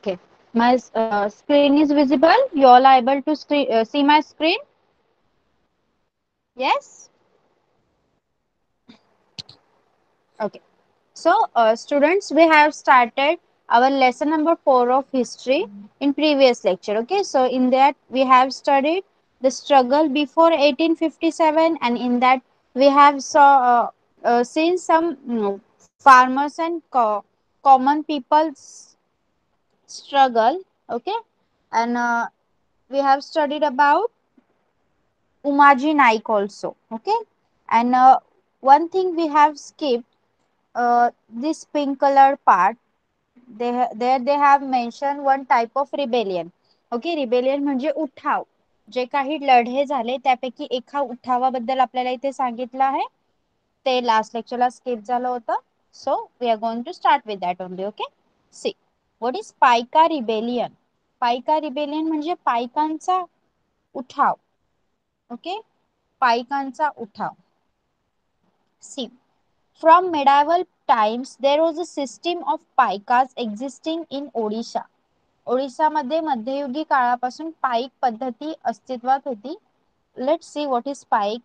Okay. My screen is visible. You all are able to see my screen? Yes? Okay. So, students, we have started our lesson number 4 of history in previous lecture. Okay. So, in that we have studied the struggle before 1857, and in that we have seen some farmers and common people's struggle. Okay. And we have studied about Umaji Naik also. Okay. And one thing we have skipped, this pink color part. There they have mentioned one type of rebellion. Okay. rebellion म्हणजे उठाव. जे काही लढे झाले त्यापैकी एका उठावाबद्दल आपल्याला इथे सांगितलं आहे. ते लास्ट लेक्चरला स्किप झालं होतं. So we are going to start with that only. Okay. See what is Paika rebellion. Paika rebellion म्हणजे पायकांचा उठाव. ओके. पायकांचा उठाव. See, from medieval times there was a system of paikas existing in Odisha. Odisha मध्ये मध्ययुगी काळापासून पाईक पद्धती अस्तित्वात होती. Let's see what is paik.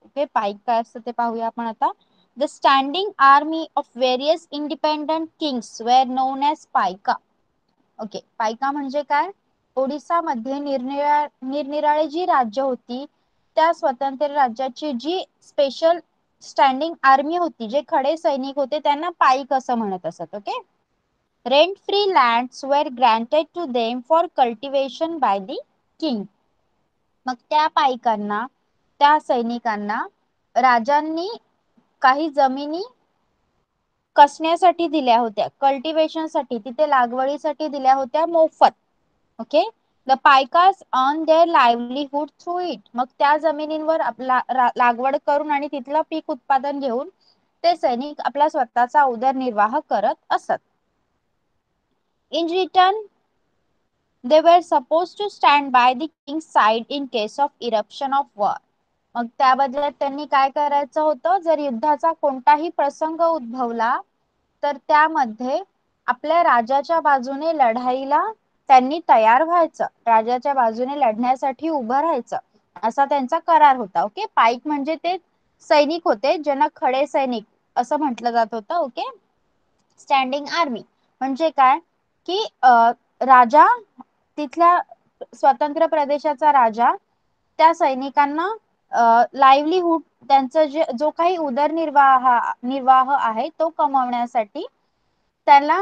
Okay. पाईक काय असतं ते पाहूया आपण आता. The standing army of various independent kings were known as paika. Okay. पायका म्हणजे काय? ओडिसा मध्ये निरनिराळी जी राज्य होती त्या स्वतंत्र राज्याची जी स्पेशल स्टँडिंग आर्मी होती, जे खडे सैनिक होते त्यांना पाईक असं म्हणत असत. Okay. Rent free lands were granted to them for cultivation by the king. मग त्या पाईकांना, त्या सैनिकांना राजांनी काही जमिनी कसण्यासाठी दिल्या होत्या, कल्टिवेशन साठी, तिथे लागवडीसाठी दिल्या होत्या मोफत. Okay. The paikas earn their livelihood through it. मग त्या जमिनींवर लागवड करून आणि तिथलं पीक उत्पादन घेऊन ते सैनिक आपला स्वतःचा उदरनिर्वाह करत असत. In return they were supposed to stand by the king's side in case of eruption of war. मग त्या बदल्यात त्यांनी काय करायचं होतं, जर युद्धाचा कोणताही प्रसंग उद्भवला तर त्यामध्ये आपल्या राजाच्या बाजूने लढाईला त्यांनी तयार व्हायचं, राजाच्या बाजूने लढण्यासाठी उभं राहायचं, असा त्यांचा करार होता. ओके. पाईक म्हणजे ते सैनिक होते ज्यांना खडे सैनिक असं म्हटलं जात होतं. ओके. स्टँडिंग आर्मी म्हणजे काय की राजा, तिथल्या स्वतंत्र प्रदेशाचा राजा त्या सैनिकांना लाईव्हलीहूड, त्यांचं जो काही उदरनिर्वाह आहे तो कमवण्यासाठी त्याला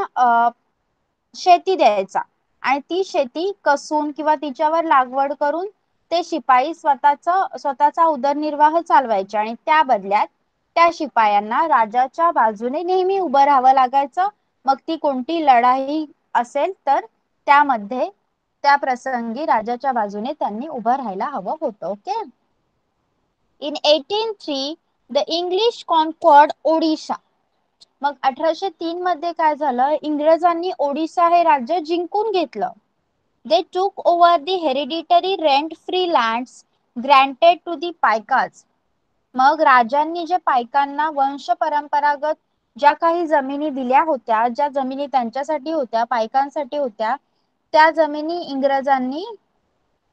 शेती द्यायचा आणि ती शेती कसून किंवा तिच्यावर लागवड करून ते शिपाई स्वतःचा उदरनिर्वाह चालवायचे आणि त्या बदल्यात त्या शिपायांना राजाच्या बाजूने नेहमी उभं राहावं लागायचं. मग ती कोणती लढाई असेल तर त्यामध्ये त्या प्रसंगी राजाच्या बाजूने त्यांनी उभं राहायला हवं होतं. Okay. In 1803 the English conquered Odisha. मग 1803 मध्ये काय झालं, इंग्रजांनी ओडिशा हे राज्य जिंकून घेतलं. They took over the hereditary rent free lands granted to the paikas. मग राजांनी जे पायकांना वंश परंपरागत ज्या काही जमिनी दिल्या होत्या, ज्या जमिनी त्यांच्यासाठी होत्या, पायकांसाठी होत्या, त्या जमिनी इंग्रजांनी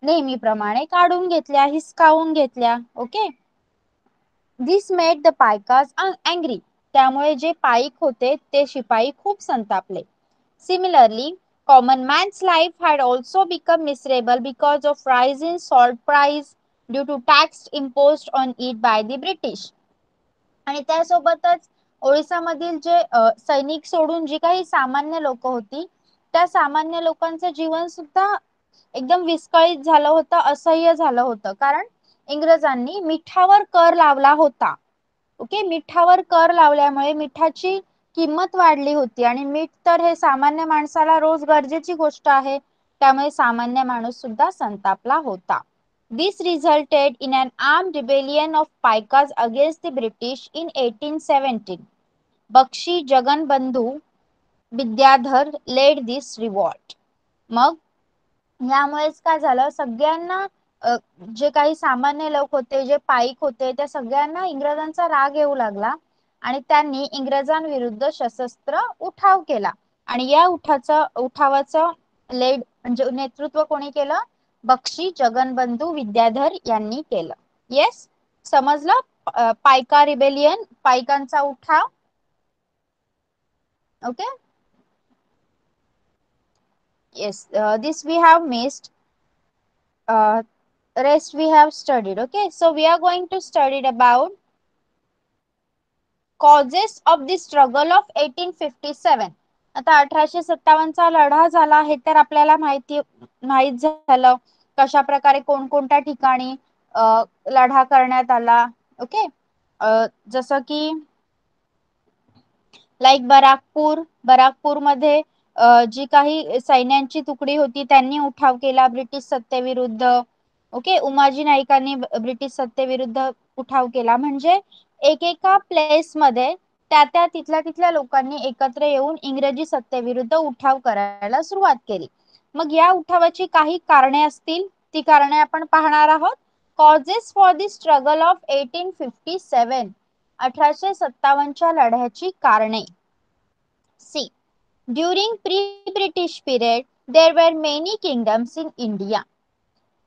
नेहमीप्रमाणे काढून घेतल्या, हिसकावून घेतल्या. Okay. This made the paikas angry. त्यामुळे जे पाईक होते ते शिपाई खूप संतापले. Similarly common man's life had also become miserable because of rise in salt price due to tax imposed on it by the British. आणि त्यासोबतच ओडिसामधील जे सैनिक सोडून जी काही सामान्य लोक होती, त्या सामान्य लोकांचं जीवन सुद्धा एकदम विस्कळीत झालं होतं, असह्य झालं होतं, कारण इंग्रजांनी मिठावर कर लावला होता. ओके. मिठावर कर लावल्यामुळे मिठाची किंमत वाढली होती आणि मीठ तर हे सामान्य माणसाला रोज गरजेची गोष्ट आहे, त्यामुळे सामान्य माणूस सुद्धा संतापला होता. This resulted in an armed rebellion of Paikas against the British in 1817. Bakshi Jaganbandhu Vidyadhar led this revolt. मग यामुळेच काय झालं, सगळ्यांना जे काही सामान्य लोक होते, जे पाईक होते, त्या सगळ्यांना इंग्रजांचा राग येऊ लागला आणि त्यांनी इंग्रजांविरुद्ध सशस्त्र उठाव केला. आणि या उठावाचं लेड म्हणजे नेतृत्व कोणी केलं? बक्षी जगनबंधू विद्याधर यांनी केलं. येस, समजलं? पायका रिबेलियन, पायकांचा उठाव. Okay. Yes, this we have missed. Rest we have studied. Okay, so we are going to study about causes of the struggle of 1857. आता 1857 चा लढा झाला हे तर आपल्याला माहित झालं. कशा प्रकारे कोणकोणत्या ठिकाणी लढा करण्यात आला. ओके, जसं की लाईक बराकपूर मध्ये जी काही सैन्यांची तुकडी होती त्यांनी उठाव केला ब्रिटिश सत्तेविरुद्ध. ओके, उमाजी नाईकांनी ब्रिटिश सत्तेविरुद्ध उठाव केला. म्हणजे एकेका प्लेस मध्ये तिथल्या लोकांनी एकत्र येऊन इंग्रजी सत्तेविरुद्ध उठाव करायला सुरुवात केली. मग या उठावाची काही कारणे असतील, ती कारणे आपण पाहणार आहोत. Causes for the struggle of 1857, 1857च्या लढ्याची कारणे. See, during pre British period there were many kingdoms in India.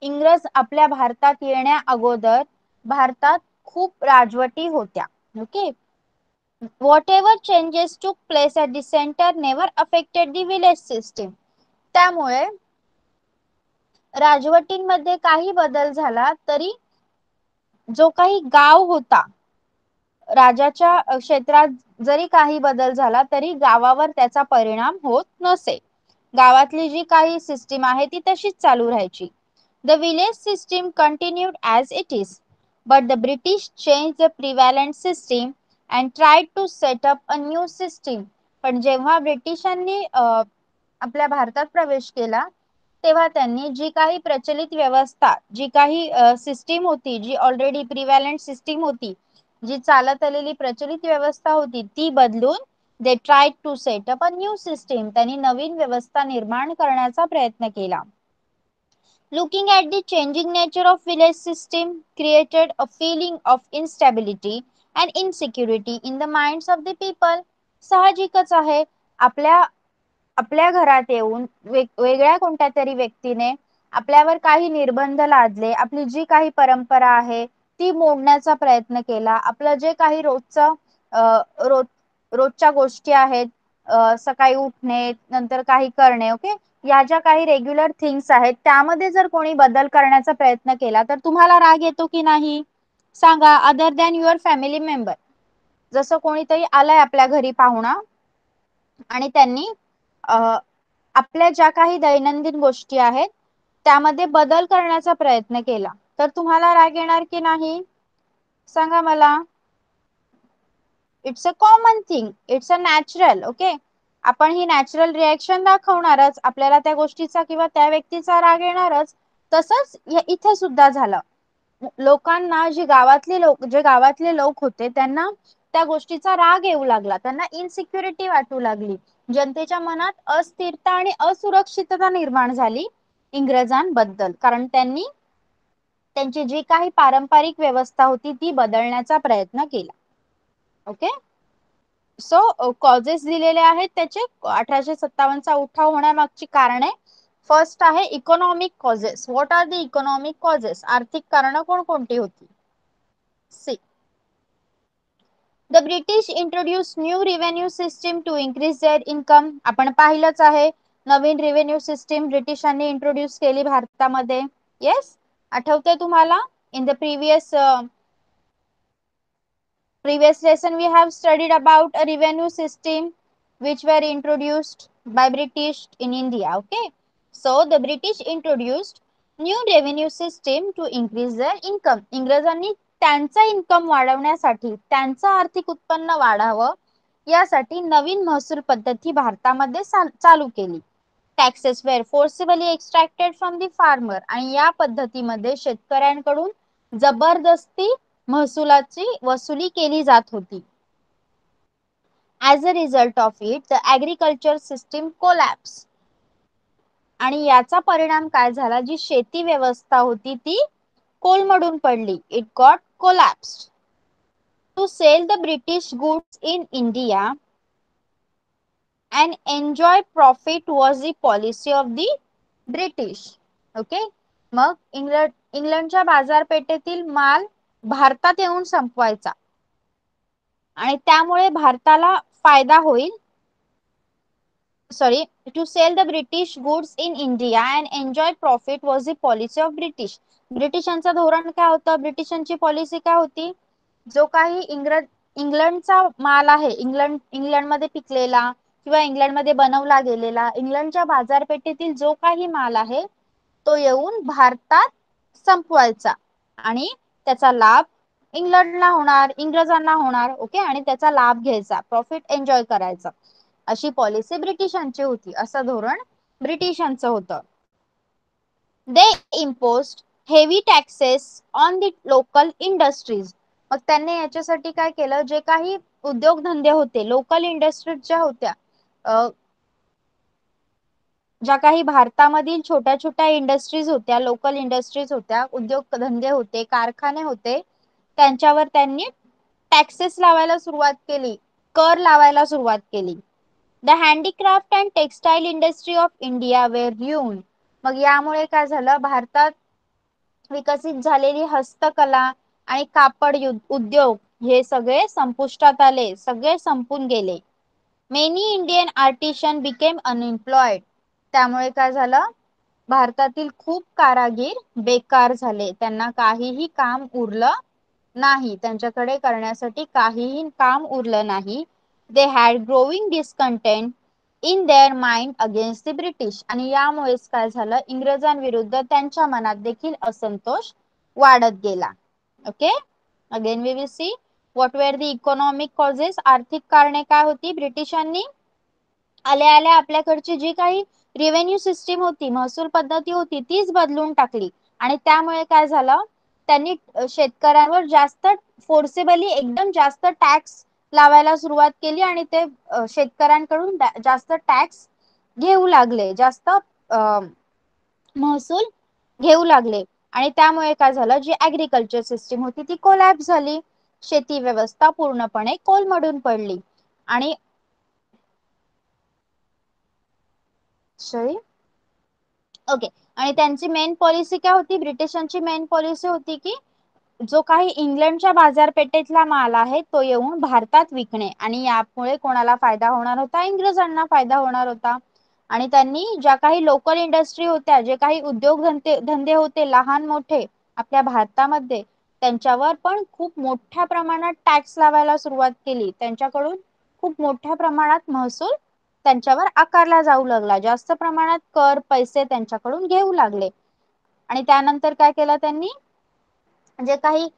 इंग्रज आपल्या भारतात येण्या अगोदर भारतात खूप राजवटी होत्या. Okay, whatever changes took place at the center never affected the village system. त्यामुळे राजवटींमध्ये काही बदल झाला तरी जो काही गाव होता, राजाच्या क्षेत्रात जरी काही बदल झाला तरी गावावर त्याचा परिणाम होत नसे. गावातली जी काही सिस्टीम आहे ती तशीच चालू राहायची. The village system continued as it is, but the British changed the prevalent system and tried to set up a new system. पण जेव्हा ब्रिटिशांनी आपल्या भारतात प्रवेश केला तेव्हा त्यांनी जी काही प्रचलित व्यवस्था, जी काही सिस्टीम होती, जी ऑलरेडी प्रिव्हॅलंट सिस्टीम होती, जी चालत आलेली प्रचलित व्यवस्था होती, ती बदलून they try to set up a new system, त्यांनी नवीन व्यवस्था निर्माण करण्याचा प्रयत्न केला. Looking at the changing nature of village system created a feeling of instability and insecurity in the minds of the people. साहजिकच आहे, आपल्या घरात येऊन वेगळ्या कोणत्या तरी व्यक्तीने आपल्यावर काही निर्बंध लादले, आपली जी काही परंपरा आहे ती मोडण्याचा प्रयत्न केला. आपलं जे काही रोजच्या गोष्टी आहेत, सकाळी उठणे, नंतर काही करणे, ओके, या ज्या काही रेग्युलर थिंग्स आहेत त्यामध्ये जर कोणी बदल करण्याचा प्रयत्न केला तर तुम्हाला राग येतो की नाही? सांगा. Other than your family member, जसं कोणीतरी आलाय आपल्या घरी पाहुणा आणि त्यांनी आपल्या ज्या काही दैनंदिन गोष्टी आहेत त्यामध्ये बदल करण्याचा प्रयत्न केला तर तुम्हाला राग येणार की नाही? सांगा मला. It's a common thing, it's a natural. Okay, आपण ही नॅचरल रिएक्शन दाखवणारच, आपल्याला त्या गोष्टीचा किंवा त्या व्यक्तीचा राग येणारच. तसंच इथे सुद्धा झालं. लोकांना जे गावातले लोक होते त्यांना त्या गोष्टीचा राग येऊ लागला, त्यांना इनसिक्युरिटी वाटू लागली. जनतेच्या मनात अस्थिरता आणि असुरक्षितता निर्माण झाली इंग्रजांबद्दल, कारण त्यांनी त्यांची जी काही पारंपरिक व्यवस्था होती ती बदलण्याचा प्रयत्न केला. ओके, सो कॉजेस दिलेले आहेत त्याचे 1857चा उठाव होण्यामागची कारणे. फर्स्ट आहे economic causes. What are the economic causes? आर्थिक कारण कोणकोणती होती? See, the British introduce new revenue system to increase their income. आपण पाहिलंच आहे, नवीन रेव्हेन्यू सिस्टीम ब्रिटिशांनी इंट्रोड्यूस केली भारतामध्ये. येस, आठवते तुम्हाला? In the previous lesson we have studied about a revenue system which were introduced by British in India. Okay, so the British introduced new revenue system to increase their income. इंग्रजांनी त्यांचा income वाढवण्यासाठी, त्यांचं आर्थिक उत्पन्न वाढावं यासाठी नवीन महसूल पद्धती भारतामध्ये चालू केली. Taxes were forcibly extracted from the farmer, आणि या पद्धतीमध्ये शेतकऱ्यांकडून जबरदस्ती महसुलाची वसुली केली जात होती. As a result of it the agriculture system collapse, आणि याचा परिणाम काय झाला? जी शेती व्यवस्था होती ती कोलमडून पडली. It got collapsed. To sell the British goods in India, and enjoy profit was the policy of the British. Okay, मग इंग्लंडच्या बाजारपेठेतील माल भारतात येऊन संपवायचा आणि त्यामुळे भारताला फायदा होईल. Sorry, to sell the British goods in India and enjoy profit was the policy of British. ब्रिटिशांचं धोरण काय होतं, ब्रिटिशांची पॉलिसी काय होती, जो काही इंग्लंडचा माल आहे, इंग्लंडमध्ये पिकलेला किंवा इंग्लंडमध्ये बनवला गेलेला, इंग्लंडच्या बाजारपेठेतील जो काही माल आहे तो येऊन भारतात संपवायचा आणि त्याचा लाभ इंग्लंडला होणार, इंग्रजांना होणार. ओके, आणि त्याचा लाभ घ्यायचा, प्रॉफिट एन्जॉय करायचा, अशी पॉलिसी ब्रिटिशांची होती, असं धोरण ब्रिटिशांचं होतं. They imposed heavy taxes on the local industries. मग त्यांनी याच्यासाठी काय केलं, जे काही उद्योगधंदे होते, लोकल इंडस्ट्रीज ज्या होत्या, ज्या काही भारतामधील छोट्या छोट्या इंडस्ट्रीज होत्या, लोकल इंडस्ट्रीज होत्या, उद्योगधंदे होते, कारखाने होते, त्यांच्यावर त्यांनी टॅक्सेस लावायला सुरुवात केली, कर लावायला सुरुवात केली. The handicraft and textile industry of India were ruined. मग यामुळे काय झालं, भारतात विकसित झालेली हस्तकला आणि कापड उद्योग हे सगळे संपुष्टात आले, सगळे संपून गेले. Many Indian artisan became unemployed. त्यामुळे काय झालं, भारतातील खूप कारागीर बेकार झाले, त्यांना काहीही काम उरलं नाही, त्यांच्याकडे करण्यासाठी काहीही काम उरलं नाही. They had growing discontent in their mind against the British. आणि यामुळेच काय झालं, इंग्रजांविरुद्ध त्यांच्या मनात देखील असंतोष वाढत गेला. Okay, again we will see what were the economic causes. आर्थिक कारणे काय होती, ब्रिटिशांनी आल्या आल्या आपल्याकडची जी काही रेव्हेन्यू सिस्टीम होती, महसूल पद्धती होती, तीच बदलून टाकली आणि त्यामुळे काय झालं, त्यांनी शेतकऱ्यांवर जास्त फोर्सेबली एकदम जास्त टॅक्स लावायला सुरुवात केली आणि ते शेतकऱ्यांकडून जास्त टॅक्स घेऊ लागले, जास्त महसूल घेऊ लागले आणि त्यामुळे काय झालं, जी ऍग्रिकल्चर सिस्टीम होती ती कोलॅप्स झाली, शेती व्यवस्था पूर्णपणे कोलमडून पडली. आणि ओके, आणि त्यांची मेन पॉलिसी काय होती, ब्रिटिशांची मेन पॉलिसी होती की जो काही इंग्लंडच्या बाजारपेठेतला माल आहे तो येऊन भारतात विकणे आणि यामुळे कोणाला फायदा होणार होता, इंग्रजांना फायदा होणार होता. आणि त्यांनी ज्या काही लोकल इंडस्ट्री होत्या, जे काही उद्योग धंदे होते लहान मोठे आपल्या भारतामध्ये, त्यांच्यावर पण खूप मोठ्या प्रमाणात टॅक्स लावायला सुरुवात केली, त्यांच्याकडून खूप मोठ्या प्रमाणात महसूल त्यांच्यावर आकारला जाऊ लागला, जास्त प्रमाणात कर पैसे त्यांच्याकडून घेऊ लागले. आणि त्यानंतर काय केलं त्यांनी, जे काही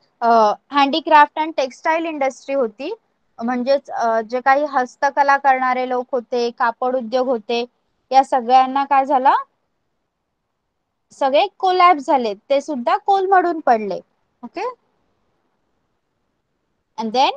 हँडीक्राफ्ट अँड टेक्सटाईल इंडस्ट्री होती, म्हणजेच जे काही हस्तकला करणारे लोक होते, कापड उद्योग होते, या सगळ्यांना काय झालं, सगळे कोलॅप्स झाले, ते सुद्धा कोलमडून पडले. ओके, अँड देन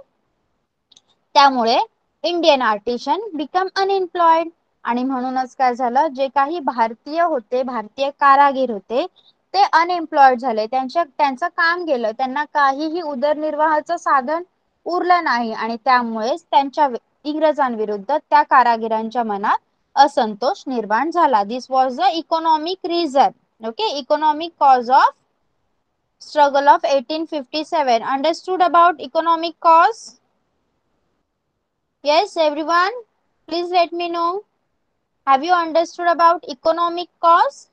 त्यामुळे इंडियन आर्टिशन बिकम अनएम्प्लॉयड. आणि म्हणूनच काय झालं, जे काही भारतीय होते, भारतीय कारागीर होते, ते अनएम्प्लॉयड झाले, त्यांचं काम गेलं, त्यांना काहीही उदरनिर्वाहाचं साधन उरलं नाही आणि त्यामुळेच त्यांच्या इंग्रजांविरुद्ध त्या कारागिरांच्या मनात असंतोष निर्माण झाला. This was the economic reason. Okay, economic cause of struggle of 1857. Understood about economic cause? Yes, everyone, please let me know. Have you understood about economic cause?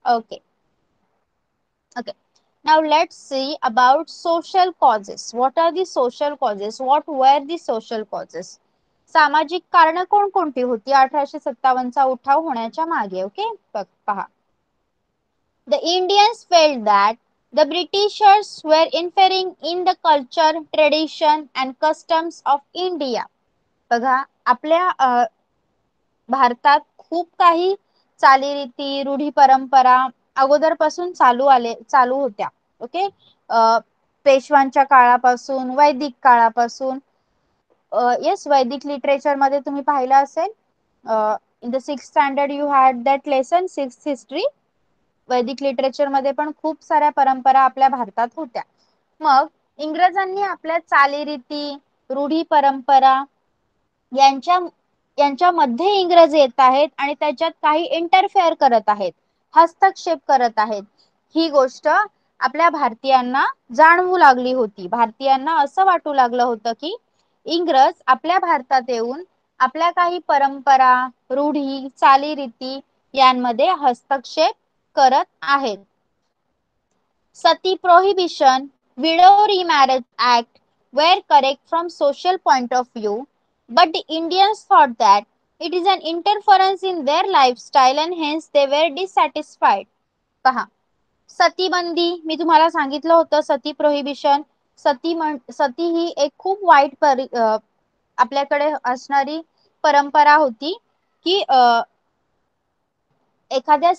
Okay. Okay. Now let's see about social causes. What are the social causes? What were the social causes? सामाजिक कारण कोणकोणती होती 1857चा उठाव होण्याच्या मागे? Okay, पहा. The Indians felt that the Britishers were interfering in the culture, tradition and customs of India. बघा, आपल्या भारतात खूप काही चालीरीती, रूढी परंपरा अगोदरपासून चालू होत्या. ओके, पेशवांच्या काळापासून, वैदिक काळापासून. येस, वैदिक लिटरेचर मध्ये तुम्ही पाहिलं असेल, in the 6th standard you had that lesson, 6th history. वैदिक लिटरेचर मध्ये पण खूप साऱ्या परंपरा आपल्या भारतात होत्या. मग इंग्रजांनी आपल्या चालीरीती, रूढी परंपरा यांच्या यांच्यामध्ये इंग्रज येत आहेत आणि त्याच्यात काही इंटरफेअर करत आहेत, हस्तक्षेप करत आहेत. ही गोष्ट आपल्या भारतीयांना जाणवू लागली होती. भारतीयांना असं वाटू लागलं होतं की इंग्रज आपल्या भारतात येऊन आपल्या काही परंपरा, रूढी, चालीरीती यांमध्ये हस्तक्षेप करत आहेत. Sati prohibition, widow remarriage act were correct from social point of view, but the Indians thought that it is an interference in their lifestyle and hence they were dissatisfied. पहा, सतीबंदी मी तुम्हाला सांगितलं होतं, सती प्रोहिबिशन. सती ही एक खूप वाईट आपल्याकडे असणारी परंपरा होती की एखाद्या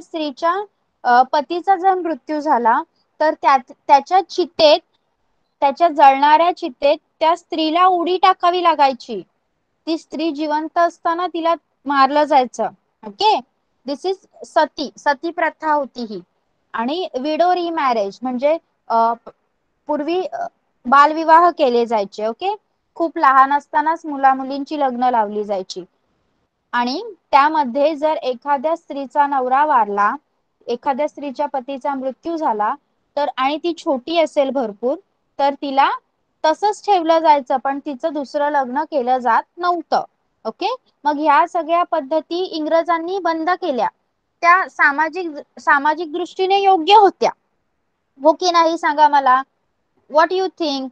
स्त्रीच्या पतीचा जर मृत्यू झाला तर त्याच्या चितेत, त्याच्या जळणाऱ्या चितेत त्या स्त्रीला उडी टाकावी लागायची. ती स्त्री जिवंत असताना तिला मारलं जायचं. ओके, दिस इज सती प्रथा होती ही. आणि विडो रिमॅरेज म्हणजे पूर्वी बालविवाह केले जायचे. ओके, खूप लहान असतानाच मुला मुलींची लग्न लावली जायची. आणि त्यामध्ये जर एखाद्या स्त्रीचा नवरा वारला, एखाद्या स्त्रीच्या पतीचा मृत्यू झाला तर आणि ती छोटी असेल भरपूर, तर तिला तसंच ठेवलं जायचं, पण तिचं दुसरं लग्न केलं जात नव्हतं. ओके, मग ह्या सगळ्या पद्धती इंग्रजांनी बंद केल्या. त्या सामाजिक दृष्टीने योग्य होत्या, हो की नाही सांगा मला. What you think?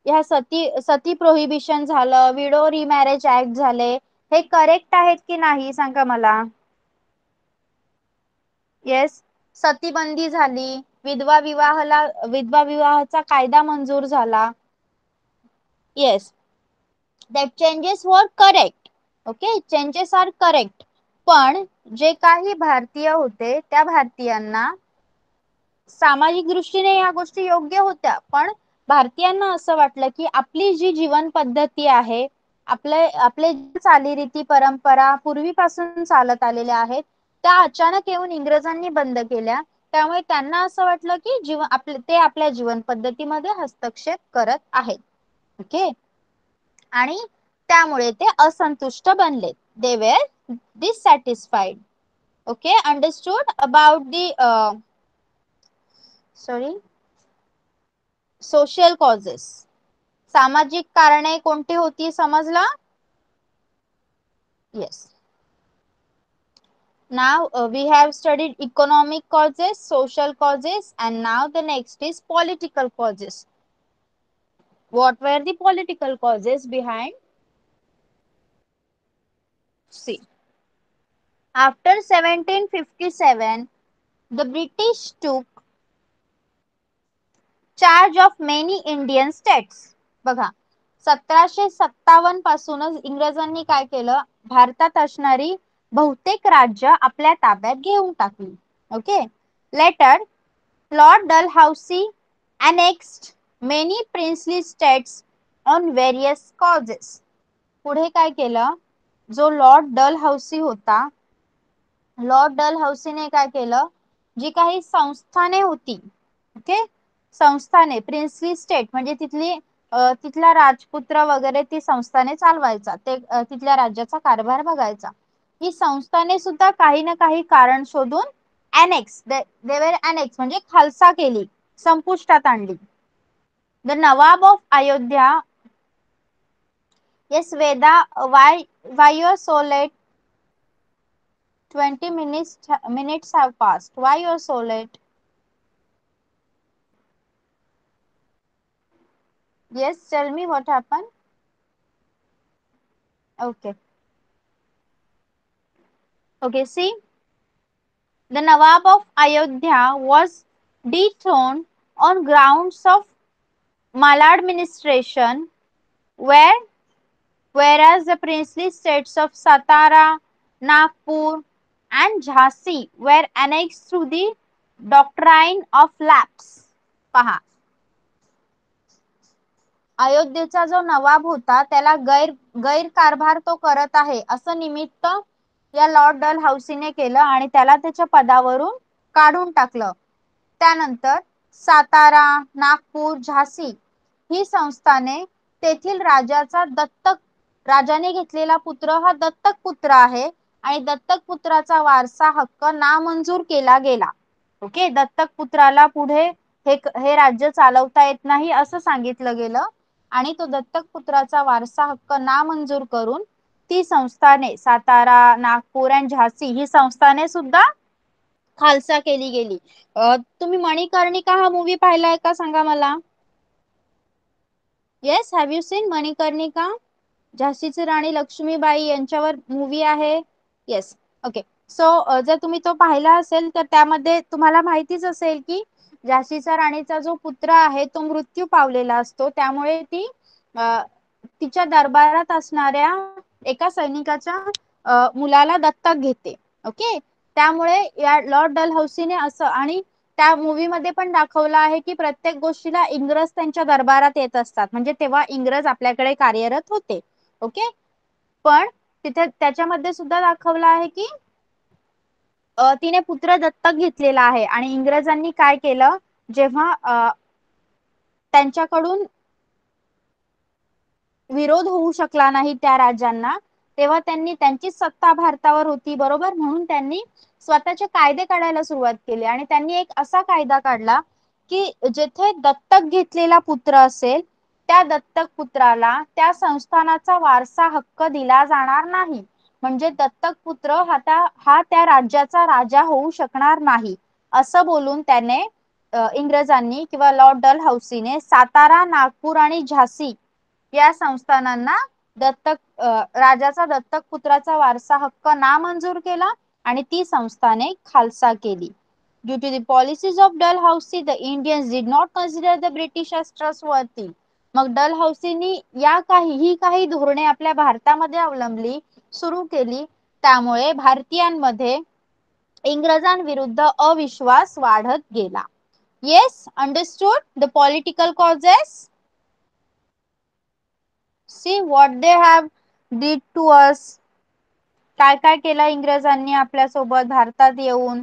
ह्या सती प्रोहिबिशन झालं, विडो रिमॅरेज ऍक्ट झाले, हे करेक्ट आहेत की नाही सांगा मला. येस, सतीबंदी झाली, विधवा विवाहाचा कायदा मंजूर झाला. Yes, that changes were correct. Okay, changes are correct. पण जे काही भारतीय होते त्या भारतीयांना सामाजिक दृष्टीने या गोष्टी योग्य होत्या, पण भारतीयांना असं वाटलं की आपली जी जीवन पद्धती आहे, आपले चालीरीती परंपरा पूर्वीपासून चालत आलेल्या आहेत, त्या अचानक येऊन इंग्रजांनी बंद केल्या. त्यामुळे त्यांना असं वाटलं की ते आपल्या जीवन पद्धतीमध्ये हस्तक्षेप करत आहेत. ओके, आणि त्यामुळे ते असंतुष्ट बनले. They were डिससॅटिस्फाईड. Okay, understood about the social causes. सामाजिक कारणे कोणती होती समजलं? Yes. Now we have studied economic causes, social causes, and now the next is political causes. What were the political causes behind? See, after 1757, the British took charge of many Indian states. बघा, 1757 पासूनच इंग्रजांनी काय केलं, भारतात असणारी बहुतेक राज्य आपल्या ताब्यात घेऊन टाकली. Okay, later Lord Dalhousie annexed many princely states on various causes. पुढे काय केलं, जो लॉर्ड डलहौसी होता, लॉर्ड डलहौसीने काय केलं, जी काही संस्थाने होती, ओके, संस्थाने, प्रिन्सली स्टेट म्हणजे तिथला राजपुत्र वगैरे ती संस्थाने चालवायचा, ते तिथल्या राज्याचा कारभार बघायचा. ही संस्थाने सुद्धा काही ना काही कारण शोधून अनेक्स म्हणजे खालसा केली, संपुष्टात आणली. The Nawab of Ayodhya. Yes Veda, why you are so late? 20 minutes have passed. Why you are so late? Yes, tell me what happened. Okay. Okay, see, the Nawab of Ayodhya was dethroned on grounds of maladministration, whereas the princely states of Satara, Nagpur, and Jhansi were annexed through the doctrine of lapse. पहा, अयोध्येचा जो नवाब होता त्याला गैरकारभार तो करत आहे असं निमित्त या लॉर्ड डलहौसीने केलं आणि त्याला त्याच्या पदावरून काढून टाकलं. त्यानंतर सातारा, नागपूर, झाशी ही संस्थाने तेथील राजाचा राजाने घेतलेला पुत्र हा दत्तक पुत्र आहे आणि दत्तक पुत्राचा वारसा हक्क नामंजूर केला गेला. ओके, दत्तक पुत्राला पुढे हे राज्य चालवता येत नाही असं सांगितलं गेलं आणि तो दत्तक पुत्राचा वारसा हक्क नामंजूर करून ती संस्थाने सातारा, नागपूर आणि झाशी ही संस्थाने सुद्धा खालसा केली गेली. तुम्ही मणिकर्णिका हा मूवी पाहिलाय का सांगा मला. Yes, have you seen Manikarnika? झाशीची राणी लक्ष्मीबाई यांच्यावर मूवी आहे. येस. ओके. सो जर तुम्ही तो पाहिला असेल तर त्यामध्ये तुम्हाला माहितीच असेल की झाशीच्या राणीचा जो पुत्र आहे तो मृत्यू पावलेला असतो. त्यामुळे ती तिच्या दरबारात असणाऱ्या एका सैनिकाच्या मुलाला दत्तक घेते. ओके, त्यामुळे या लॉर्ड डलहौसीने असं आणि त्या मूवी मध्ये पण दाखवलं आहे की प्रत्येक गोष्टीला इंग्रज त्यांच्या दरबारात येत असतात. म्हणजे तेव्हा इंग्रज आपल्याकडे कार्यरत होते. ओके, पण तिथे त्याच्यामध्ये सुद्धा दाखवलं आहे की तिने पुत्र दत्तक घेतलेला आहे आणि इंग्रजांनी काय केलं, जेव्हा त्यांच्याकडून विरोध होऊ शकला नाही त्या राजांना, तेव्हा त्यांनी त्यांची सत्ता भारतावर होती बरोबर, म्हणून त्यांनी स्वतःचे कायदे काढायला सुरुवात केली आणि त्यांनी एक असा कायदा काढला की जेथे दत्तक घेतलेला पुत्र असेल त्या दत्तक पुत्राला त्या संस्थानाचा वारसा हक्क दिला जाणार नाही. म्हणजे दत्तक पुत्र हा त्या राज्याचा राजा होऊ शकणार नाही असं बोलून त्याने इंग्रजांनी किंवा लॉर्ड डलहौसीने सातारा, नागपूर आणि झाशी या संस्थानांना राजाचा दत्तक पुत्राचा वारसा हक्क नामंजूर केला आणि ती संस्थाने खालसा केली. Due to the policies of Dalhousie, the Indians did not consider the British as trustworthy. मग डलहौसीनी ही काही धोरणे आपल्या भारतामध्ये अवलंबली सुरू केली, त्यामुळे भारतीयांमध्ये इंग्रजांविरुद्ध अविश्वास वाढत गेला. Yes, understood the political causes. See what they have did to us. काय काय केलं इंग्रजांनी आपल्या सोबत भारतात येऊन.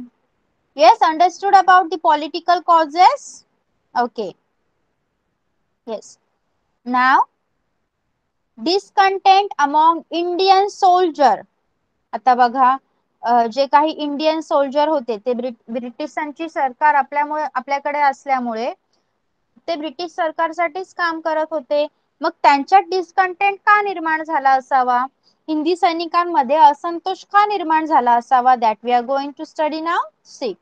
Yes, understood about the political causes. Okay. Yes. Now discontent among Indian soldier. आता बघा जे काही इंडियन सोल्जर होते ते ब्रिटिशांची सरकार आपल्याकडे असल्यामुळे ते ब्रिटिश सरकारसाठीच काम करत होते. मग त्यांच्यात डिस्कंटेंट का निर्माण झाला असावा, हिंदी सैनिकांमध्ये असंतोष का निर्माण झाला असावा, that we are going to study now. See,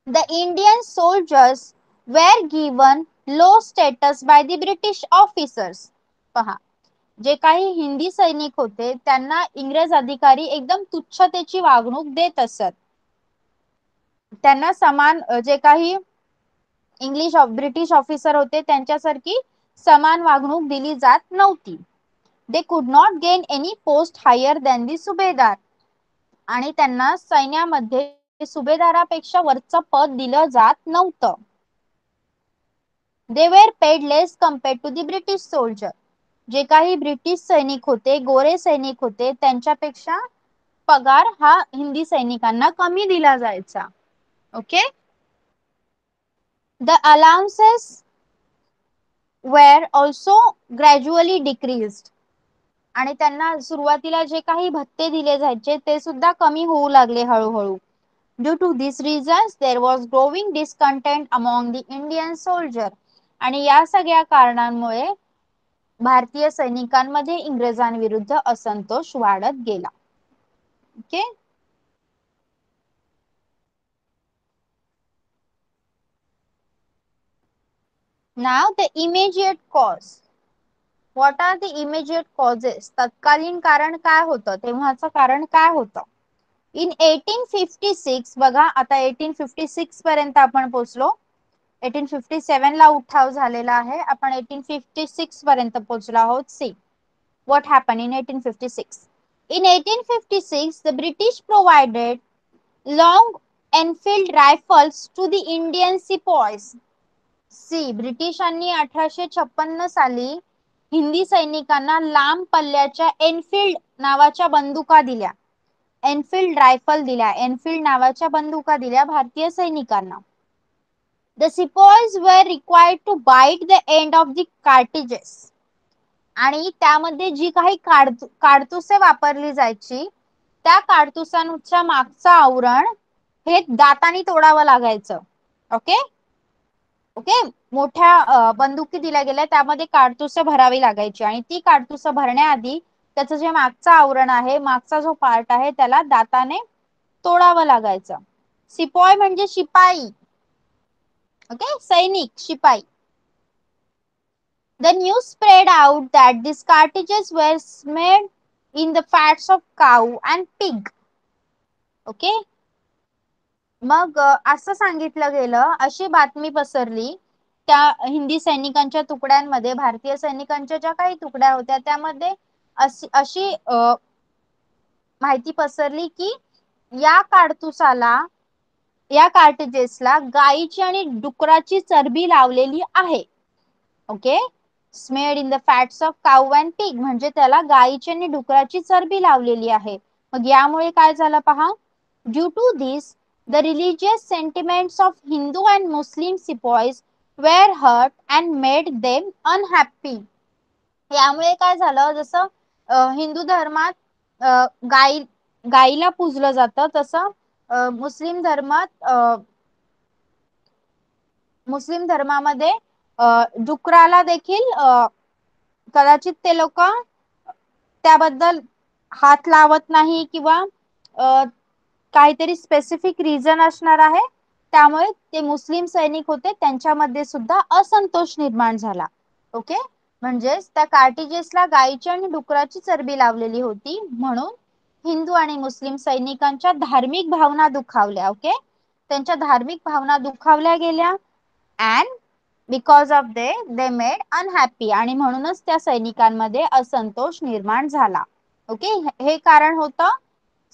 the Indian soldiers were given low status by the British officers. पहा, जे काही हिंदी सैनिक होते त्यांना इंग्रज अधिकारी एकदम तुच्छतेची वागणूक देत असत. त्यांना समान जे काही ब्रिटिश ऑफिसर होते त्यांच्यासारखी समान वागणूक दिली जात नव्हती. They could not gain any post higher than the subedar. आणि त्यांना सैन्यामध्ये सुभेदारापेक्षा वरचं पद दिलं जात नव्हतं. They were paid less compared to the British soldier. जे काही ब्रिटिश सैनिक होते, गोरे सैनिक होते, त्यांच्यापेक्षा पगार हा हिंदी सैनिकांना कमी दिला जायचा. Okay, the allowances were also gradually decreased. आणि त्यांना सुरुवातीला जे काही भत्ते दिले जायचे ते सुद्धा कमी होऊ लागले हळूहळू. Due to this reasons there was growing discontent among the Indian soldier. आणि या सगळ्या कारणांमुळे भारतीय सैनिकांमध्ये इंग्रजांविरुद्ध असंतोष वाढत गेला. Okay, now the immediate cause. What are the immediate causes. तत्कालीन कारण काय होतं, तेव्हाचं कारण काय होतं. इन 1856, बघा आता 1856 पर्यंत आपण पोहोचलो. 1857 ला उठाव झालेला आहे, आपण 1856 पर्यंत पोहोचलो आहोत. See what happened in 1856. In 1856, the British provided long Enfield rifles to the Indian sepoys. See, ब्रिटिशांनी 1856 साली हिंदी सैनिकांना लांब पल्ल्याच्या एनफिल्ड नावाच्या बंदुका दिल्या. एनफिल्ड रायफल दिल्या, एनफिल्ड नावाच्या बंदुका दिल्या भारतीय सैनिकांना. The sepoys were required to bite the end of the cartridges. आणि त्यामध्ये जी काही काडतुसे वापरली जायची त्या काडतुसांच्या मागचं आवरण हे दाताने तोडावं लागायचं. Okay okay. मोठ्या बंदुकी दिल्या गेल्या त्यामध्ये काडतुसं भरावी लागायची आणि ती काडतुसं भरण्याआधी त्याचं जे मागचं आवरण आहे, मागचा जो पार्ट आहे त्याला दाताने तोडावं लागायचं. सिपॉय म्हणजे शिपाई. ओके, सैनिक, शिपाई. The news spread out that these cartridges were made in the fats of cow and pig. Okay. मग असं सांगितलं गेलं, अशी बातमी पसरली त्या हिंदी सैनिकांच्या तुकड्यांमध्ये, भारतीय सैनिकांच्या ज्या काही तुकड्या होत्या त्यामध्ये अशी माहिती पसरली की या काडतुसाला, या कार्ट्रिजेसला गायीची आणि डुकराची चरबी लावलेली आहे. Okay, smeared in the fats of cow and pig म्हणजे त्याला गायीची आणि डुकराची चरबी लावलेली आहे. मग यामुळे काय झालं पहा, due to this the religious sentiments of Hindu and Muslim sepoys were hurt and made them unhappy. यामुळे काय झालं, जसं हिंदू धर्मात गायीला पूजलं जातं तसं मुस्लिम धर्मामध्ये डुकराला देखील कदाचित ते लोक त्याबद्दल हात लावत नाही किंवा काहीतरी स्पेसिफिक रिझन असणार आहे. त्यामुळे ते मुस्लिम सैनिक होते त्यांच्यामध्ये सुद्धा असंतोष निर्माण झाला. ओके, म्हणजेच त्या कार्टिजेसला गायीची आणि डुकराची चरबी लावलेली होती म्हणून हिंदू आणि मुस्लिम सैनिकांच्या धार्मिक भावना दुखावल्या. ओके, त्यांच्या धार्मिक भावना दुखावल्या गेल्या and because of they made unhappy आणि म्हणूनच त्या सैनिकांमध्ये असंतोष निर्माण झाला. ओके, हे कारण होतं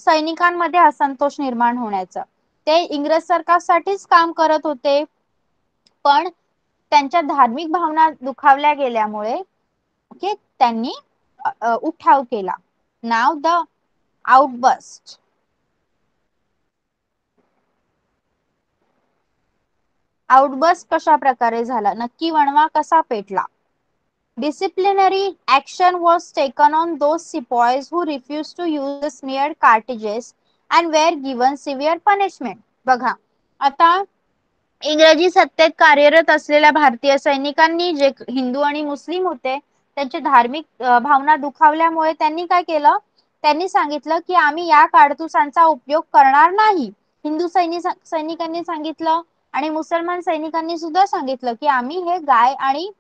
सैनिकांमध्ये असंतोष निर्माण होण्याचं. ते इंग्रज सरकारसाठीच काम करत होते पण त्यांच्या धार्मिक भावना दुखावल्या गेल्यामुळे ओके त्यांनी उठाव केला. नाव द आउटबस्ट. आउटबस्ट कशा प्रकारे झाला, नक्की वणवा कसा पेटला. Disciplinary action was taken on those sepoys who refused to use the smeared cartridges and were given severe punishment. बघा, आता इंग्रजी सत्तेत कार्यरत असलेल्या भारतीय सैनिकांनी जे हिंदू आणि मुस्लिम होते त्यांचे धार्मिक भावना दुखावल्यामुळे त्यांनी काय केलं, त्यांनी सांगितलं की आम्ही या काडतुसांचा उपयोग करणार नाही. हिंदू सैनिकांनी सांगितलं आणि मुसलमान सैनिकांनी सुद्धा सांगितलं की आम्ही हे गाय आणि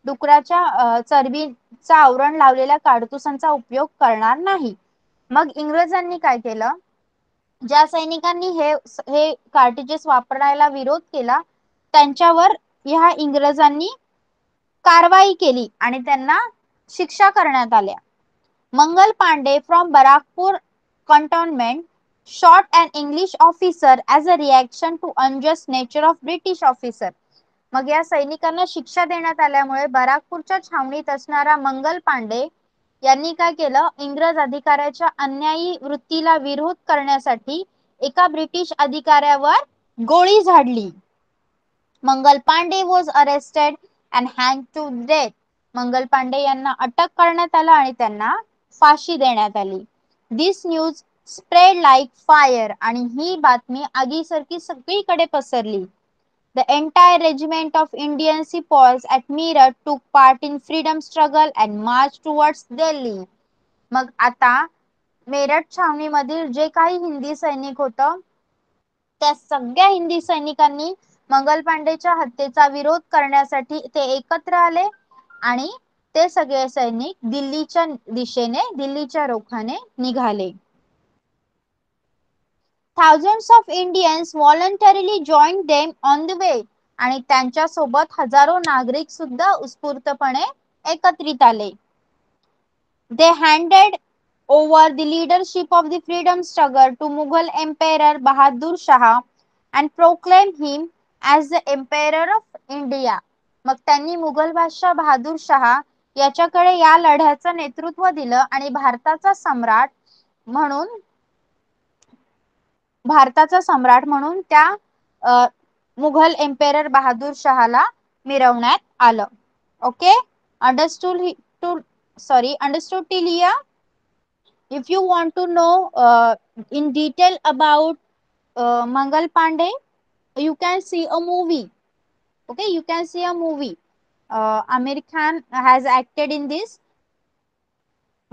डुकराच्या चरबीचा आवरण लावलेल्या काडतुसांचा उपयोग करणार नाही. मग इंग्रजांनी काय केलं, ज्या सैनिकांनी हे कार्टिजेस वापरायला विरोध केला त्यांच्यावर ह्या इंग्रजांनी कारवाई केली आणि त्यांना शिक्षा करण्यात आल्या. Mangal Pandey from Barrackpore cantonment shot an English officer as a reaction to unjust nature of British officer. मग या सैनिकांना शिक्षा देण्यात आल्यामुळे बराकपूरच्या छावणीत असणारा मंगल पांडे यांनी काय केलं, इंग्रज अधिकाऱ्याच्या अन्यायी वृत्तीला विरोध करण्यासाठी एका ब्रिटिश अधिकाऱ्यावर गोळी झाडली. Mangal Pandey was arrested and hang to death. Mangal Pandey यांना अटक करण्यात आलं आणि त्यांना फाशी देण्यात आली. This news spread like fire आणि ही बातमी आगीसारखी सगळीकडे पसरली. The entire regiment of Indian sepoys at Meerut took part in freedom struggle and marched towards Delhi. मग आता मेरठ छावणीमधील जे काही हिंदी सैनिक होतं त्या सगळ्या हिंदी सैनिकांनी मंगल पांडेच्या हत्येचा विरोध करण्यासाठी ते एकत्र आले आणि ते सगळे सैनिक दिल्लीच्या दिशेने, दिल्लीच्या रोखाने निघाले. Thousands of Indians voluntarily joined them on the way. आणि त्यांच्या सोबत हजारो नागरिक सुद्धा उत्स्फूर्तपणे एकत्रित आले. They handed over the leadership of the freedom struggle to Mughal Emperor Bahadur Shah and proclaimed him as the Emperor of India. मग त्यांनी मुघल बादशाह बहादूर शाह याच्याकडे या लढ्याचं नेतृत्व दिलं आणि भारताचा सम्राट म्हणून त्या मुघल एम्पेरर बहादूर शहाला मिरवण्यात आलं. Okay, understood sorry, understood till here? If you want to know in detail about Mangal Pandey, you can see a movie. Okay, you can see a movie. Amir Khan has acted in this.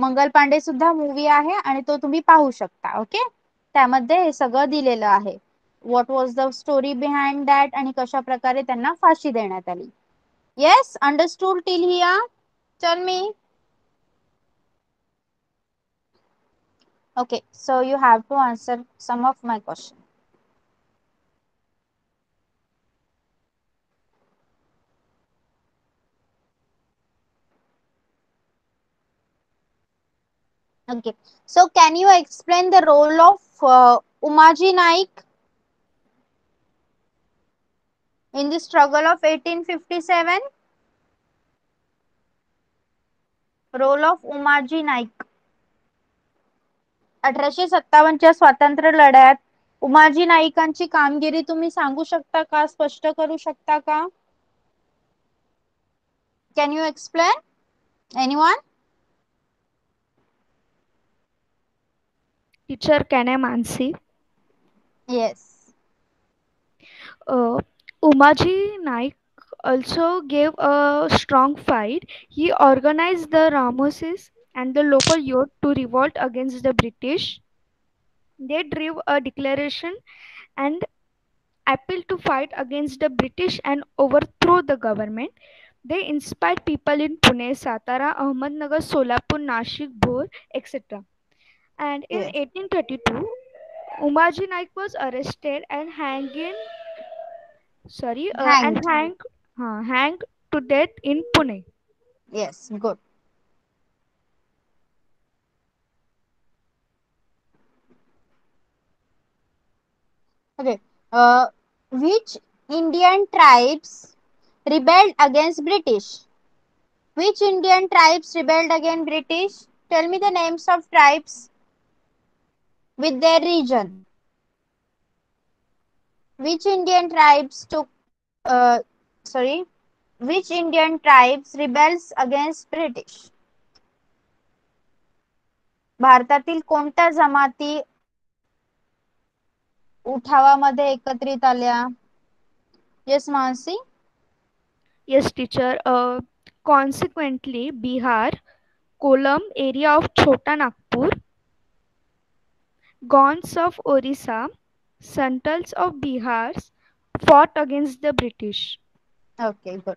Mangal Pandey सुद्धा movie आहे आणि तो तुम्ही पाहू शकता. Okay, त्यामध्ये हे सगळं दिलेलं आहे. What was the story behind that आणि कशा प्रकारे त्यांना फाशी देण्यात आली. Yes, understood till here? Tell me. Okay, so you have to answer some of my question. Okay, so can you explain the role of Umaji Naik in the struggle of 1857? Role of Umaji Naik. 1857च्या स्वातंत्र्य लढ्यात उमाजी नाईकांची कामगिरी तुम्ही सांगू शकता का, स्पष्ट करू शकता का? Can you explain? Anyone? Teacher, can I Mansi? Yes. Umaji Naik also gave a strong fight. He organized the Ramosis and the local youth to revolt against the British. They drew a declaration and appealed to fight against the British and overthrow the government. They inspired people in Pune, Satara, Ahmednagar, Solapur, Nashik, Bhor, etc. And in Yes. 1832, Umaji Naik was arrested and Hanged. hanged to death in Pune. Yes, good. Okay. Which Indian tribes rebelled against British? Which Indian tribes rebelled against British? Tell me the names of tribes with their region. Which Indian tribes took, sorry, which Indian tribes rebels against British? भारतातील कोणत्या जमाती उठावामध्ये एकत्रित आल्या? Yes, Mansi. Yes, teacher. Consequently, Bihar, Kolam area of Chota Nagpur, Gonds of Orissa, Santals of Bihar fought against the British. Okay, good.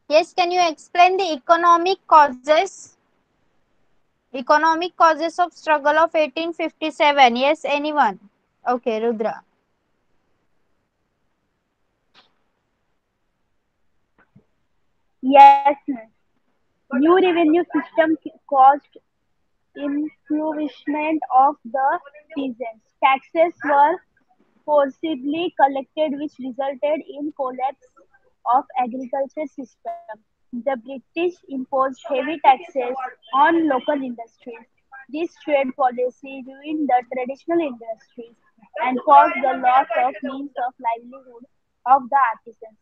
Yes, can you explain the economic causes? Economic causes of struggle of 1857. Yes, anyone? Okay, Rudra. Yes, ma'am. New revenue system caused impoverishment of the peasants. Taxes were forcibly collected, which resulted in collapse of agriculture system. The British imposed heavy taxes on local industries. This trade policy ruined the traditional industries and caused the loss of means of livelihood of the artisans.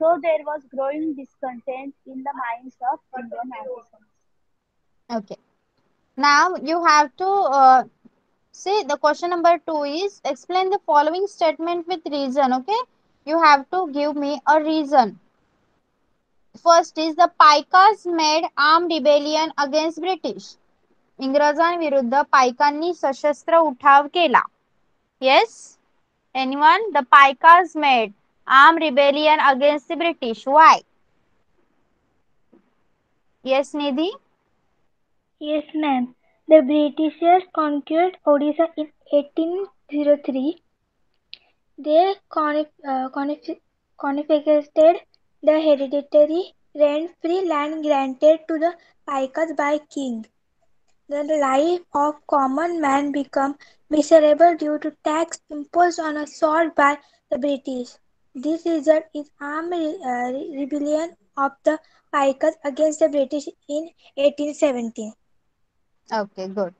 So there was growing discontent in the minds of Indian artisans. Okay. Now you have to see the question number 2 is explain the following statement with reason. Okay. You have to give me a reason. First is the Paikas made armed rebellion against British. इंग्रजांविरुद्ध पायकांनी सशस्त्र उठाव केला. Yes? Anyone? The Paikas made armed rebellion against the British. Why? Yes, Nidhi? Yes, ma'am. The Britishers conquered Odisha in 1803. They confiscated the hereditary rent-free land granted to the Paikas by king. The life of common man became miserable due to tax imposed on a salt by the British. This result is armed rebellion of the Paikas against the British in 1817. Okay, good.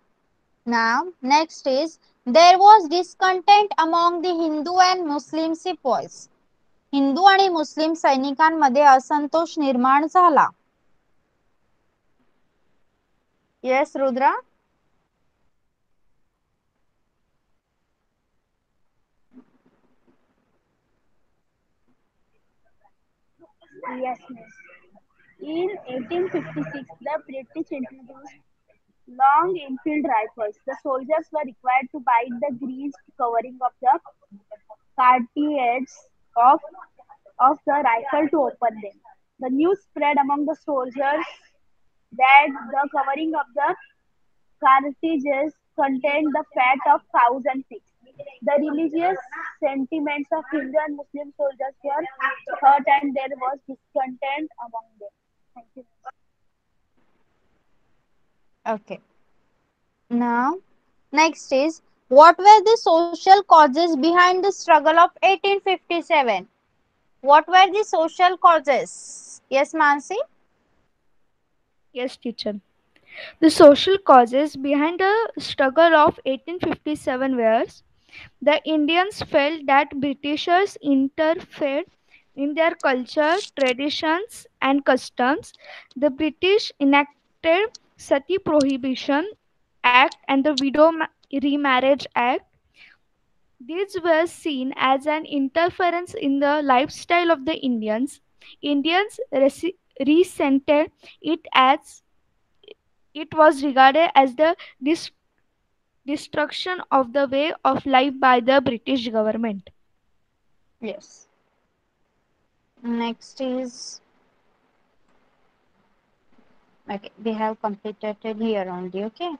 Now, next is there was discontent among the Hindu and Muslim sepoys. Hindu आणि मुस्लिम सैनिकांमध्ये असंतोष निर्माण झाला. Yes, Rudra. Yes, miss. In 1856, the British introduced long Enfield rifles. The soldiers were required to bite the greased covering of the cartridges of, of the rifle to open them. The news spread among the soldiers that the covering of the cartridges contained the fat of cows and pigs. The religious sentiments of Hindu and Muslim soldiers were hurt and there was discontent among them. Thank you. Okay. Now, next is what were the social causes behind the struggle of 1857? What were the social causes? Yes, Mansi? Yes, teacher. The social causes behind the struggle of 1857 were the Indians felt that Britishers interfered in their culture, traditions, and customs. The British enacted Sati Prohibition Act and the Remarriage Act. These were seen as an interference in the lifestyle of the Indians. Indians resented it as it was regarded as the destruction of the way of life by the British government. Yes. Next is okay. We have completed it here only. Okay.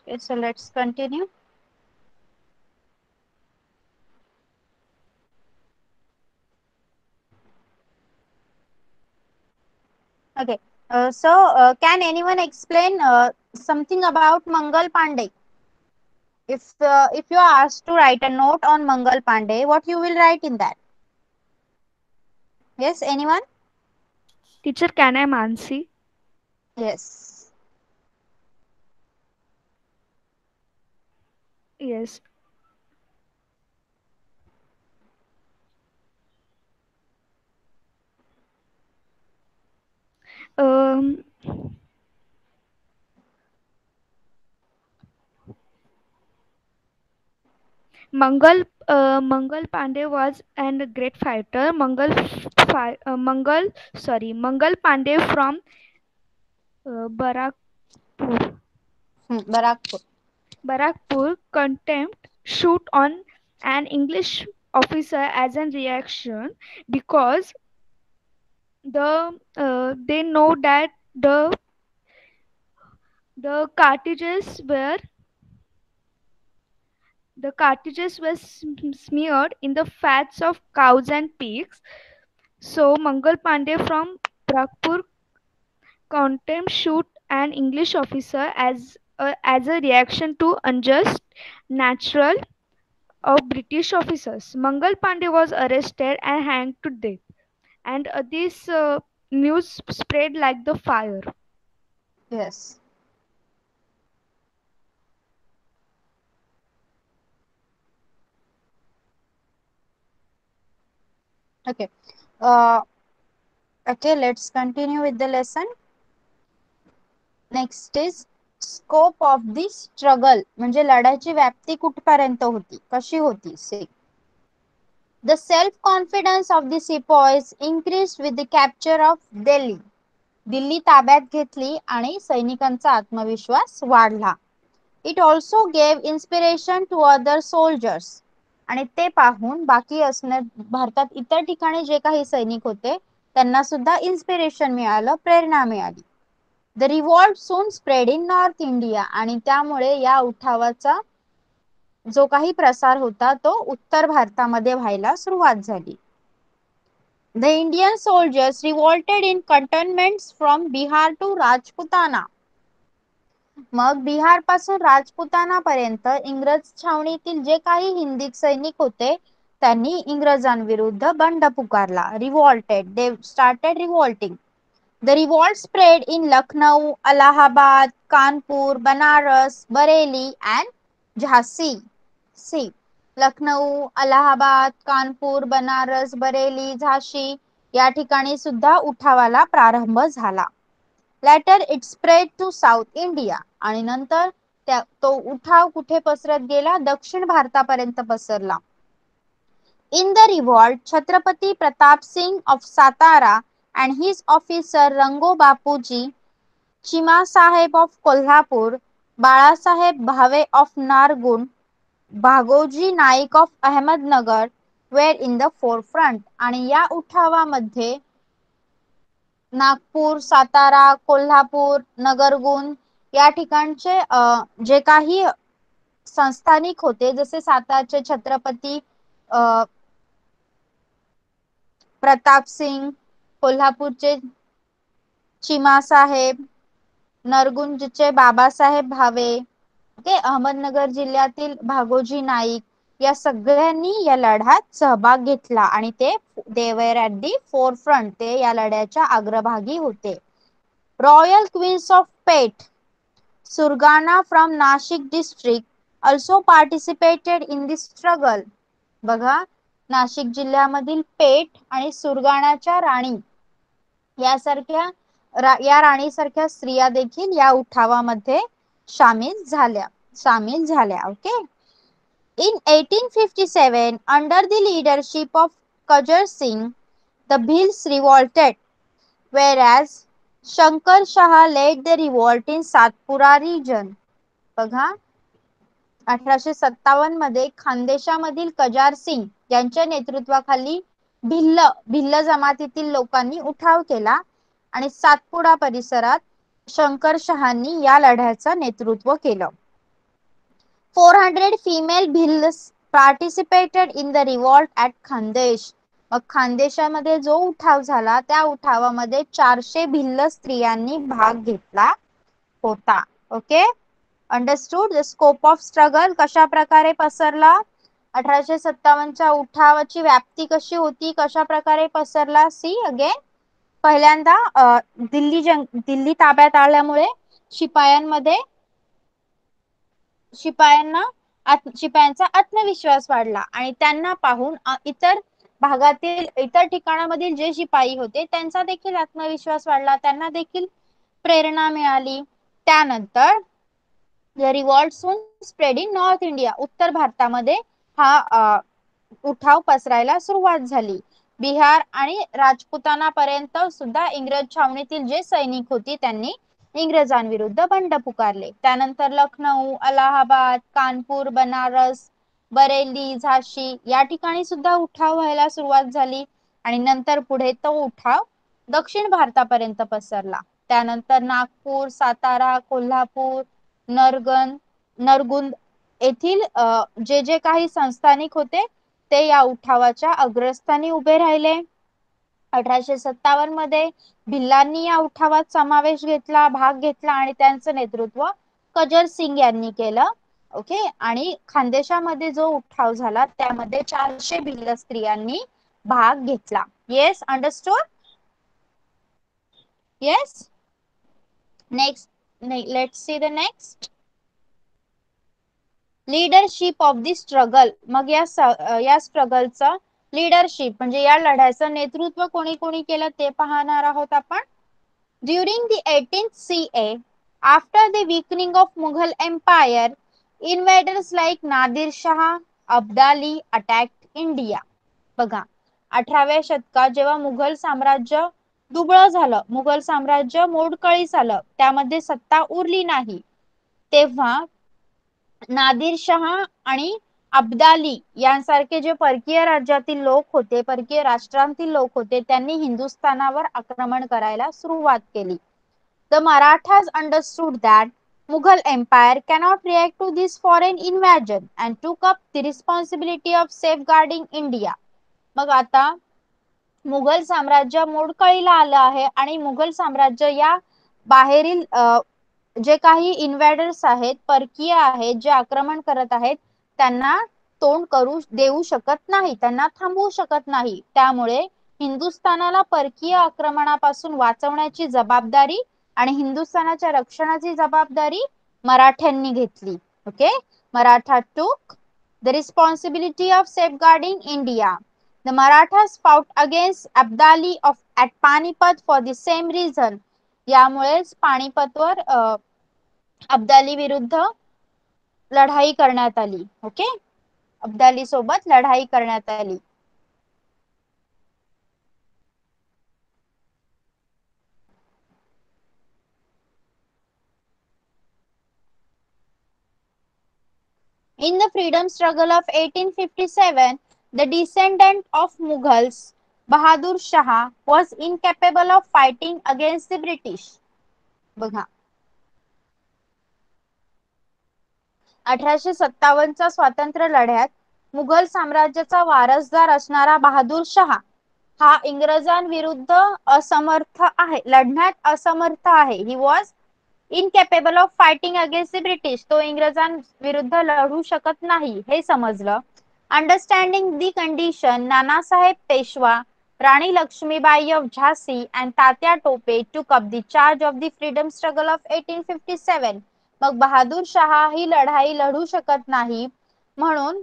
Okay. So let's continue. Okay. Can anyone explain something about Mangal Pandey? If you are asked to write a note on Mangal Pandey, what you will write in that? Yes, anyone? Teacher, can I Mansi? Yes. Yes. Um, Mangal Pandey was a great fighter. Mangal Pandey from Barakpur. Barakpur. Barakpur contempt shoot on an English officer as a reaction because they know that the cartridges were smeared in the fats of cows and pigs. So Mangal Pandey from Barakpur contempt shoot an English officer as a reaction to unjust natural of British officers. Mangal Pandey was arrested and hanged to death, and this news spread like the fire. Yes. Okay. Uh, okay, let's continue with the lesson. Next is scope of the struggle म्हणजे लढ्याची व्याप्ती कुठपर्यंत होती कशी होती say the self confidence of the sepoys increase with the capture of Delhi Delhi ताब्यात घेतली आणि सैनिकांचा आत्मविश्वास वाढला it also gave inspiration to other soldiers आणि ते पाहून बाकी असणार भारतात इतर ठिकाणी जे काही सैनिक होते त्यांना सुद्धा इन्स्पिरेशन मिळालं प्रेरणा मिळाली the revolt soon spread in north India आणि त्यामुळे या उठावाचा जो काही प्रसार होता तो उत्तर भारतामध्ये व्हायला सुरुवात झाली the Indian soldiers revolted in cantonments from Bihar to Rajputana मग बिहार पासून राजपुताना पर्यंत इंग्रज छावणीतील जे काही हिंदी सैनिक होते त्यांनी इंग्रजांविरुद्ध बंड पुकारला revolted they started revolting The revolt spread in Lucknow, Allahabad, Kanpur, Banaras, Bareilly and Jhansi. See, Lucknow, Allahabad, Kanpur, Banaras, Bareilly, झाशी या ठिकाणी सुद्धा उठावाला प्रारंभ झाला. Later it spread to South India. आणि नंतर तो उठाव कुठे पसरत गेला? दक्षिण भारतापर्यंत पसरला. In the revolt, Chhatrapati Pratap Singh of Satara and his officer Rango Bapuji, Chima Saheb of Kolhapur, Balasaheb Bhave of Nargun, Bhagoji Naik of Ahmednagar were in the forefront. आणि या उठावामध्ये नागपूर, सातारा, कोल्हापूर, नगरगुण या ठिकाणचे जे काही संस्थानिक होते, जसे सातारचे छत्रपती प्रताप सिंग, कोल्हापूरचे चिमासाहेब, नरगुंजचे बाबासाहेब भावे, ओके, अहमदनगर जिल्ह्यातील भागोजी नाईक, या सगळ्यांनी या लढ्यात सहभाग घेतला आणि ते वर ॲट दी फोरफ्रंट, ते या लढ्याच्या अग्रभागी होते. Royal queens of Peth, Surgana from Nashik district also participated in this struggle. बघा, नाशिक जिल्ह्यामधील पेठ आणि सुरगाणाच्या राणी यासारख्या या राणीसारख्या स्त्रिया देखील या उठावामध्ये सामील झाल्या. Okay. In 1857, under the leadership of Qajar Singh, the Bhils revolted, whereas Shankar Shah led the revolt in Satpura region. बघा, 1857 मध्ये खानदेशामधील कजार सिंग यांच्या नेतृत्वाखाली भिल्ल जमातीतील लोकांनी उठाव केला आणि सातपुडा परिसरात शंकर शहांनी या लढ्याचं नेतृत्व केलं. 400 female Bhils participated in the revolt at Khandesh. मग खानदेशामध्ये जो उठाव झाला त्या उठावामध्ये 400 भिल्ल स्त्रियांनी भाग घेतला होता. Okay. Understood. The scope of struggle कशा प्रकारे पसरला, 1857च्या उठावाची व्याप्ती कशी होती, कशा प्रकारे पसरला. सी अगेन, पहिल्यांदा दिल्ली ताब्यात आल्यामुळे शिपायांचा आत्मविश्वास वाढला आणि त्यांना पाहून इतर ठिकाणामधील जे शिपाई होते त्यांचा देखील आत्मविश्वास वाढला, त्यांना देखील प्रेरणा मिळाली. त्यानंतर the revolt soon spread in North India. उत्तर भारतामध्ये हा उठाव पसरायला सुरुवात झाली. बिहार आणि राजपुतानापर्यंत सुद्धा इंग्रज छावणीतील जे सैनिक होती त्यांनी इंग्रजांविरुद्ध बंड पुकारले. त्यानंतर लखनौ, अलाहाबाद, कानपूर, बनारस, बरेली, झाशी या ठिकाणी सुद्धा उठाव व्हायला सुरुवात झाली आणि नंतर पुढे तो उठाव दक्षिण भारतापर्यंत पसरला. त्यानंतर नागपूर, सातारा, कोल्हापूर, नरगुंद येथील जे काही संस्थानिक होते ते या उठावाच्या अग्रस्थानी उभे राहिले. 1857 मध्ये भिल्लांनी या उठावात भाग घेतला आणि त्यांचं नेतृत्व कजर सिंग यांनी केलं. ओके. आणि खानदेशामध्ये जो उठाव झाला त्यामध्ये 400 भिल्ल स्त्रियांनी भाग घेतला. Yes, understood. Yes. Next, let's see the next. Leadership of the struggle. मग या स्ट्रगलचं लीडरशिप म्हणजे या लढ्याचं नेतृत्व कोणी कोणी केलं ते पाहणार आहोत आपण. During the 18th CA, after the weakening of Mughal empire, invaders like Nadir Shah, Abdali attacked India. बघा, 18व्या शतकात जेव्हा मुघल साम्राज्य दुबळं झालं, मुघल साम्राज्य मोडकळीस आलं, त्यामध्ये सत्ता उरली नाही, तेव्हा नादिर शाह आणि अब्दाली यांसारखे जे परकीय राज्यातील लोक होते, परकीय राष्ट्रांतील लोक होते, त्यांनी हिंदुस्थानावर आक्रमण करायला सुरुवात केली. The Marathas understood that Mughal Empire cannot react to this foreign invasion and took up the responsibility of safeguarding India. मग आता मुघल साम्राज्य मोडकळीला आलं आहे आणि मुघल साम्राज्य या बाहेरील जे काही इन्व्हेडर्स आहेत, परकीय आहेत, जे आक्रमण करत आहेत, त्यांना तोंड देऊ शकत नाही, त्यांना थांबवू शकत नाही. त्यामुळे हिंदुस्थानाला परकीय आक्रमणापासून वाचवण्याची जबाबदारी आणि हिंदुस्थानाच्या रक्षणाची जबाबदारी मराठ्यांनी घेतली. Okay. Maratha took the responsibility of safeguarding India. The Marathas fought against Abdali at Panipat for the same reason. यामुळेच पानिपतवर अब्दाली विरुद्ध लढाई करण्यात आली. ओके, अब्दाली सोबत लढाई करण्यात आली. In the freedom struggle of 1857, the descendant of Mughals, Bahadur Shah, was incapable of fighting against the British. बघा, 1857च्या स्वातंत्र्य लढ्यात मुघल साम्राज्याचा वारसदार असणारा बहादूर शहा हा इंग्रजांविरुद्ध असमर्थ आहे, लढण्यात असमर्थ आहे. He was incapable of fighting against the British. तो इंग्रजांविरुद्ध लढू शकत नाही हे समजलं. Understanding the condition, Nanasaheb Peshwa, Rani Lakshmibai of झाशी and Tatya Tope took up the charge of the freedom struggle of 1857. मग बहादूर शहा ही लढाई लढू शकत नाही म्हणून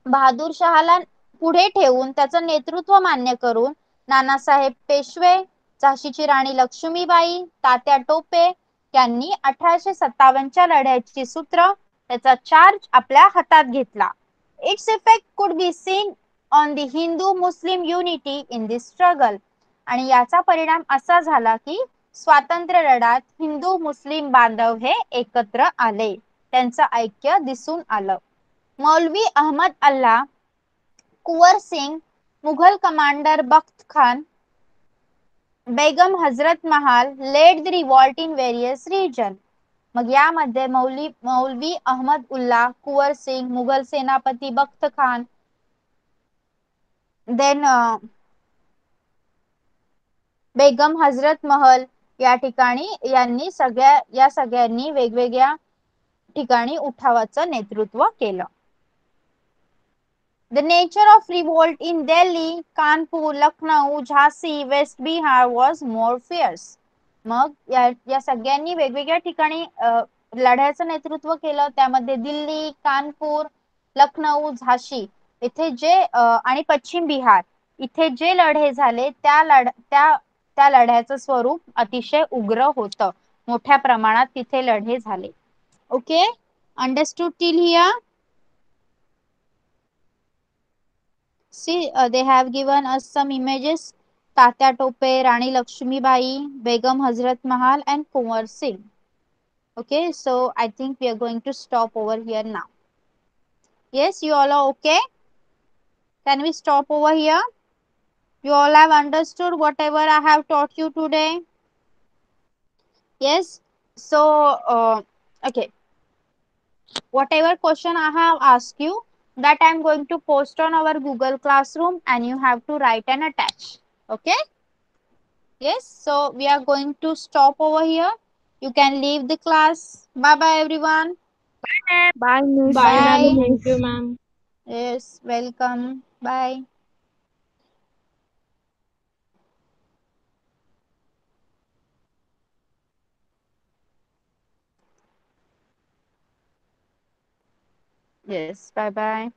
बहादूर शहाला पुढे ठेवून त्याचं नेतृत्व मान्य करून नानासाहेब पेशवे, झाशीची राणी लक्ष्मीबाई, तात्या टोपे यांनी 1857च्या लढ्याची सूत्र, त्याचा चार्ज आपल्या हातात घेतला. Its effect could be seen on the Hindu Muslim unity in this struggle. आणि याचा परिणाम असा झाला की स्वातंत्र्य लढ्यात हिंदू मुस्लिम बांधव हे एकत्र आले, त्यांचं ऐक्य दिसून आलं. Maulvi Ahmad Ullah, Kunwar Singh, Mughal commander Bakht Khan, Begum Hazrat Mahal led the revolt in various region. मग यामध्ये मौलवी अहमद उल्ला, कुंवर सिंग, मुघल सेनापती बख्त खान, देन बेगम हजरत महल या ठिकाणी या सगळ्यांनी वेगवेगळ्या ठिकाणी उठावाचं नेतृत्व केलं. The nature of revolt in Delhi, Kanpur, Lucknow, Jhansi, West Bihar was more fierce. मग या सगळ्यांनी वेगवेगळ्या ठिकाणी लढ्याचं नेतृत्व केलं. त्यामध्ये दिल्ली, कानपूर, लखनौ, झाशी इथे जे आणि पश्चिम बिहार इथे जे लढे झाले त्या लढ्याचं स्वरूप अतिशय उग्र होतं. मोठ्या प्रमाणात तिथे लढे झाले. Okay, understood till here? See, they have given us some images. Tatya Tope, Rani Lakshmibai, Begum Hazrat Mahal and Kunwar Singh. Okay, so I think we are going to stop over here now. Yes, you all are okay? Can we stop over here? You all have understood whatever I have taught you today? Yes, so okay, whatever question I have asked you, that I am going to post on our Google Classroom and you have to write and attach. Okay? Yes, so we are going to stop over here. You can leave the class. Bye bye everyone. Bye, Miss. Bye, ma'am. Bye. Thank you, ma'am. Yes, welcome. Bye. Yes, bye bye.